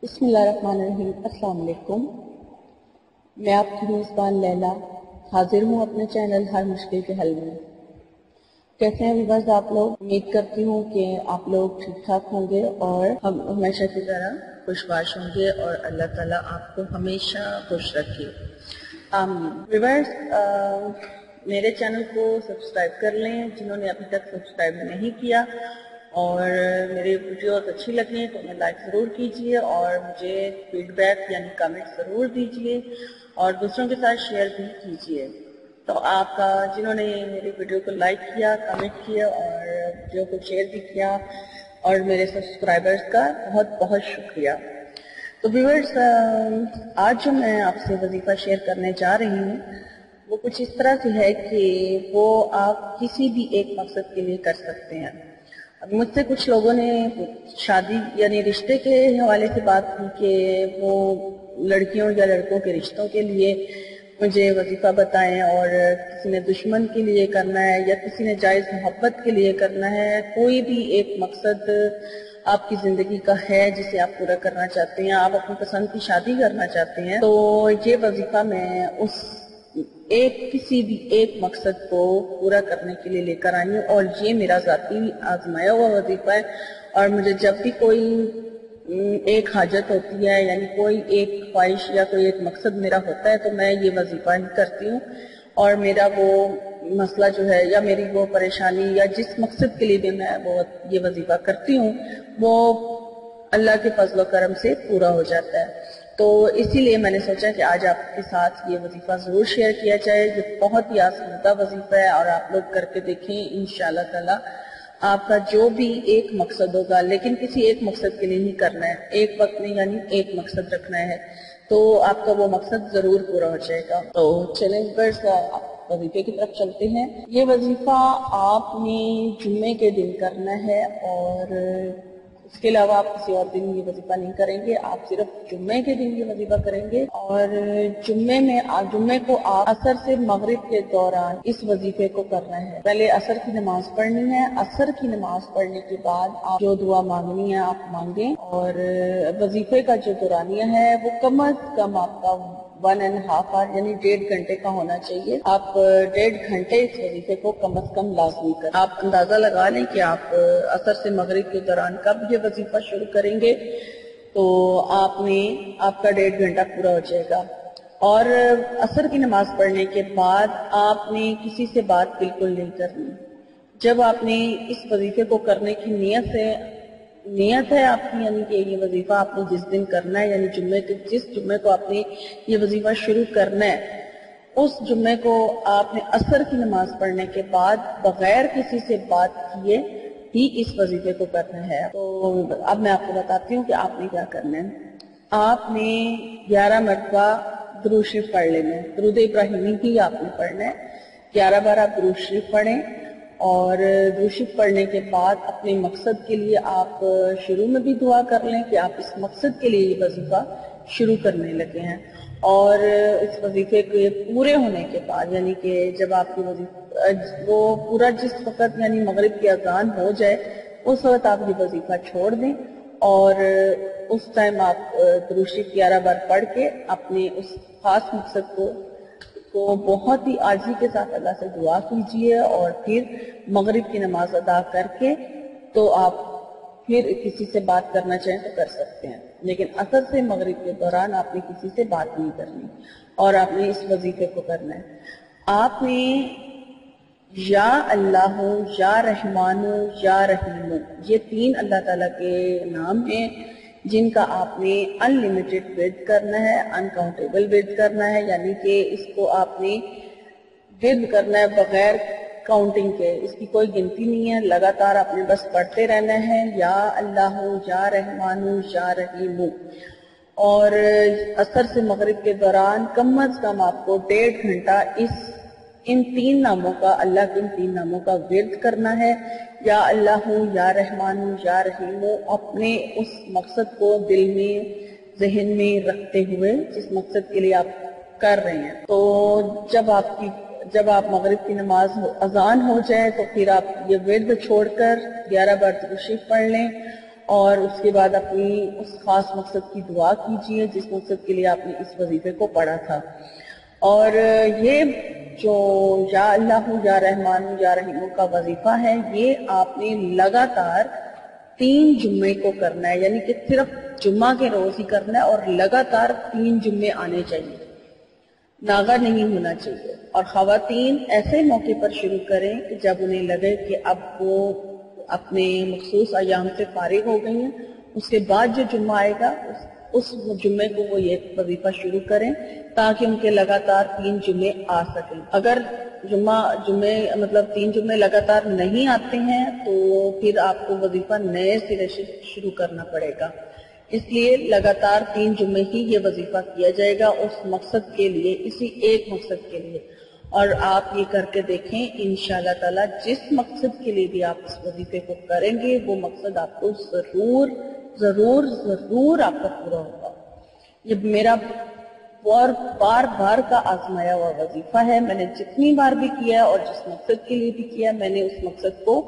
बिस्मिल्लाहिर्रहमानिर्रहीम। अस्सलाम वालेकुम। मैं आपकी मेज़बान लैला हाजिर हूँ अपने चैनल हर मुश्किल के हल में। कैसे हैं व्यूअर्स आप लोग? उम्मीद करती हूँ कि आप लोग ठीक ठाक होंगे और हम हमेशा की तरह खुशबाश होंगे और अल्लाह ताला आपको हमेशा खुश रखे। आमीन। व्यूअर्स, मेरे चैनल को सब्सक्राइब कर लें जिन्होंने अभी तक सब्सक्राइब नहीं किया, और मेरी वीडियोस अच्छी लगी तो उन्हें लाइक ज़रूर कीजिए और मुझे फीडबैक यानी कमेंट ज़रूर दीजिए और दूसरों के साथ शेयर भी कीजिए। तो आपका जिन्होंने मेरी वीडियो को लाइक किया, कमेंट किया और वीडियो को शेयर भी किया और मेरे सब्सक्राइबर्स का बहुत बहुत शुक्रिया। तो व्यूअर्स, आज जो मैं आपसे वजीफा शेयर करने जा रही हूँ वो कुछ इस तरह से है कि वो आप किसी भी एक मकसद के लिए कर सकते हैं। अब मुझसे कुछ लोगों ने शादी यानी रिश्ते के हवाले से बात की कि वो लड़कियों या लड़कों के रिश्तों के लिए मुझे वजीफा बताएं, और किसी ने दुश्मन के लिए करना है या किसी ने जायज़ मोहब्बत के लिए करना है। कोई भी एक मकसद आपकी ज़िंदगी का है जिसे आप पूरा करना चाहते हैं, आप अपनी पसंद की शादी करना चाहते हैं, तो ये वजीफा मैं उस किसी भी एक मकसद को पूरा करने के लिए लेकर आई हूँ, और ये मेरा ज़ाती आजमाया हुआ वजीफा है। और मुझे जब भी कोई एक हाजत होती है यानी कोई एक ख्वाहिश या कोई एक मकसद मेरा होता है तो मैं ये वजीफा ही करती हूँ, और मेरा वो मसला जो है या मेरी वो परेशानी या जिस मकसद के लिए भी मैं वो ये वजीफा करती हूँ वो अल्लाह के फजल करम से पूरा हो जाता है। तो इसीलिए मैंने सोचा कि आज आपके साथ ये वजीफा ज़रूर शेयर किया जाए। ये बहुत ही आसादा वजीफा है और आप लोग करके देखें, इंशाअल्लाह ताला आपका जो भी एक मकसद होगा, लेकिन किसी एक मकसद के लिए ही करना है, एक वक्त नहीं यानी एक मकसद रखना है, तो आपका वो मकसद ज़रूर पूरा हो जाएगा। तो चलें बस वजीफे की तरफ चलते हैं। ये वजीफा आपने जुम्मे के दिन करना है और इसके अलावा आप किसी और दिन ये वजीफा नहीं करेंगे, आप सिर्फ जुम्मे के दिन ये वजीफा करेंगे। और जुम्मे को आप असर से मगरिब के दौरान इस वजीफे को करना है। पहले असर की नमाज पढ़नी है, असर की नमाज पढ़ने के बाद आप जो दुआ मांगनी है आप मांगें, और वजीफे का जो दौरानिया है वो कम अज कम आपका 1.5 आवर यानी 1.5 घंटे का होना चाहिए। आप 1.5 घंटे इस वजीफे को कम अज कम लाजमी करें। आप अंदाजा लगा लें कि आप असर से मगरिब के दौरान कब ये वजीफा शुरू करेंगे, तो आपका 1.5 घंटा पूरा हो जाएगा। और असर की नमाज पढ़ने के बाद आपने किसी से बात बिल्कुल नहीं करनी। जब आपने इस वजीफे को करने की नियत है आपकी, यानी कि ये वजीफा आपने जिस दिन करना है यानी जिस जुम्मे को आपने ये वजीफा शुरू करना है उस जुम्मे को आपने असर की नमाज पढ़ने के बाद बगैर किसी से बात किए ही इस वजीफे को करना है। तो अब मैं आपको बताती हूँ कि आपने क्या करना है। आपने 11 मरतबा दुरूद शरीफ पढ़ लेना है, दुरूद इब्राहिमी ही आपने पढ़ना है। 11 बार आप दुरूद शरीफ पढ़ें, और दुरूद शरीफ पढ़ने के बाद अपने मकसद के लिए आप शुरू में भी दुआ कर लें कि आप इस मकसद के लिए ये वजीफा शुरू करने लगे हैं। और इस वजीफे के पूरे होने के बाद यानी कि जब आपकी वो पूरा जिस वक्त यानी मगरिब की अजान हो जाए उस वक्त आप ये वजीफा छोड़ दें, और उस टाइम आप दुरूद शरीफ 11 बार पढ़ के अपने उस खास मकसद को बहुत ही आजी के साथ अल्लाह से दुआ कीजिए, और फिर मगरिब की नमाज अदा करके तो आप फिर किसी से बात करना चाहें तो कर सकते हैं, लेकिन असर से मगरिब के दौरान आपने किसी से बात नहीं करनी और आपने इस वजीफे को करना है। आपने या अल्लाह या रहमान या रहीम, ये 3 अल्लाह ताला के नाम हैं जिनका आपने अनलिमिटेड विर्द करना है, अनकाउंटेबल विर्द करना है, यानी कि इसको आपने विर्द करना है बगैर काउंटिंग के, इसकी कोई गिनती नहीं है, लगातार आपने बस पढ़ते रहना है या अल्लाह या रहमान या रहीम। और असर से मगरिब के दौरान कम अज कम आपको 1.5 घंटा इन 3 नामों का, अल्लाह के इन 3 नामों का विर्द करना है, या अल्लाह या रहमान या रहीम, अपने उस मकसद को दिल में जहन में रखते हुए जिस मकसद के लिए आप कर रहे हैं। तो जब आप मगरिब की नमाज अजान हो जाए तो फिर आप ये विर्द छोड़कर 11 बार दुरूद शरीफ पढ़ लें, اور اس کے بعد اپنی اس خاص مقصد کی دعا کیجیے جس مقصد کے لیے آپ نے اس وظیفے کو پڑھا تھا. اور یہ جو یا اللہ یا رحمان یا رحیم کا وظیفہ ہے، یہ آپ نے لگاتار 3 جمعے کو کرنا ہے، یعنی کہ صرف جمعہ کے روز ہی کرنا ہے، اور لگاتار 3 جمعے آنے چاہیے، ناغا نہیں ہونا چاہیے. اور خواتین ایسے موقع پر شروع کریں کہ جب انہیں لگے کہ اب وہ اپنے مخصوص ایام سے فارغ ہو گئی ہیں، اس کے بعد جو جمعہ آئے گا اس جمعے کو وہ یہ وظیفہ شروع کریں تاکہ ان کے لگاتار 3 جمعے آ سکیں. اگر جمعے مطلب 3 جمعے لگاتار نہیں آتے ہیں تو پھر آپ کو وظیفہ نئے سرے سے شروع کرنا پڑے گا. اس لیے لگاتار 3 جمعے ہی یہ وظیفہ کیا جائے گا اس مقصد کے لیے، اسی ایک مقصد کے لیے. اور آپ یہ کر کے دیکھیں انشاءاللہ تعالی جس مقصد کے لیے بھی آپ اس وظیفے کو کریں گے وہ مقصد آپ کو ضرور ضرور ضرور آپ کا پورا ہوگا. یہ میرا بار بار کا آزمایا ہوا وظیفہ ہے. میں نے جتنی بار بھی کیا ہے اور جس مقصد کے لیے بھی کیا میں نے اس مقصد کو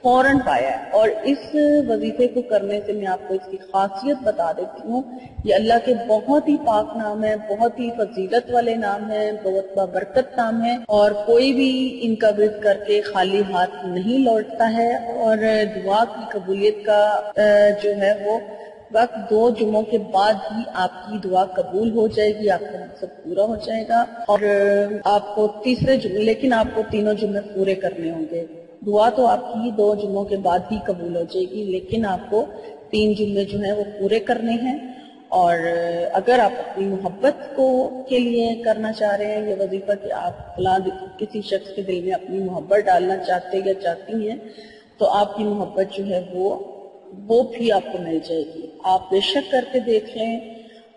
فوراً پایا ہے. اور اس وظیفے کو کرنے سے میں آپ کو اس کی خاصیت بتا دیتی ہوں. یہ اللہ کے بہت ہی پاک نام ہے، بہت ہی فضیلت والے نام ہے، بہت بابرکت نام ہے، اور کوئی بھی ان کا ورد کر کے خالی ہاتھ نہیں لوٹتا ہے. اور دعا کی قبولیت کا جو ہے وہ وقت 2 جمعوں کے بعد ہی آپ کی دعا قبول ہو جائے گی، آپ کا مقصد پورا ہو جائے گا. اور آپ کو تیسرے جمعے، لیکن آپ کو تینوں جمعے پورے کرنے ہوں گے. دعا تو آپ کی 2 جمعوں کے بعد ہی قبول ہو جائے گی، لیکن آپ کو 3 جمعے جو ہیں وہ پورے کرنے ہیں. اور اگر آپ اپنی محبت کے لیے کرنا چاہ رہے ہیں یہ وظیفہ کہ آپ کسی شخص کے دل میں اپنی محبت ڈالنا چاہتے یا چاہتی ہیں تو آپ کی محبت جو ہے وہ بھی آپ کو مل جائے گی. آپ بے شک کر کے دیکھ لیں،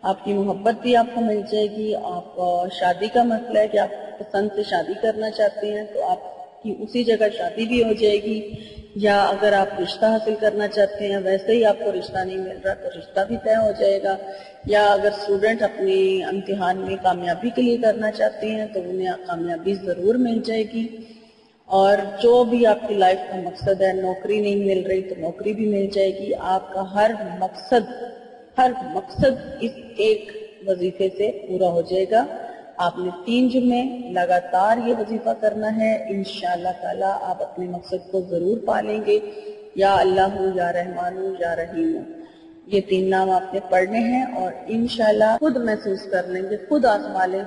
آپ کی محبت بھی آپ کو مل جائے گی. آپ شادی کا مسئلہ ہے کہ آپ پسند سے شادی کرنا چاہتے ہیں تو آپ کی اسی جگہ شادی بھی ہو جائے گی. یا اگر آپ رشتہ حاصل کرنا چاہتے ہیں ویسے ہی آپ کو رشتہ نہیں مل رہا تو رشتہ بھی طے ہو جائے گا. یا اگر اسٹوڈنٹ اپنے امتحان میں کامیابی کے لیے کرنا چاہتے ہیں تو انہیں کامیابی ضرور مل جائے گی. اور جو بھی آپ کی لائف کا مقصد ہے، نوکری نہیں مل رہی تو نوکری بھی مل جائے گی. آپ کا ہر مقصد اس ایک وظیفے سے پورا ہو جائے گا. آپ نے 3 جمعے لگاتار یہ وظیفہ کرنا ہے. انشاءاللہ تعالی آپ اپنے مقصد کو ضرور پالیں گے. یا اللہ یا رحمان یا رحیم، یہ 3 نام آپ نے پڑھنے ہیں اور انشاءاللہ خود محسوس کر لیں گے، خود آزما لیں گے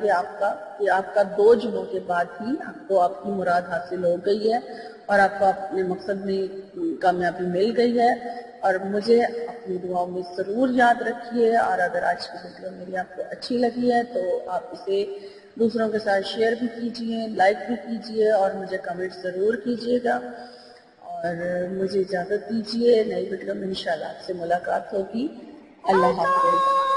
کہ آپ کا 2 جمعوں کے بعد ہی آپ کو آپ کی مراد حاصل ہو گئی ہے اور آپ کو اپنے مقصد میں کامیابی مل گئی ہے. اور مجھے اپنی دعاؤں میں ضرور یاد رکھیے. اور اگر آج کی ویڈیو میری آپ کو اچھی لگی ہے تو آپ اسے دوسروں کے ساتھ شیئر بھی کیجئے، لائک بھی کیجئے اور مجھے کمنٹ ضرور کیجئے گا. اور مجھے اجازت دیجیے، نئی ویڈیو میں انشاءاللہ آپ سے ملاقات ہوگی. اللہ حافظ.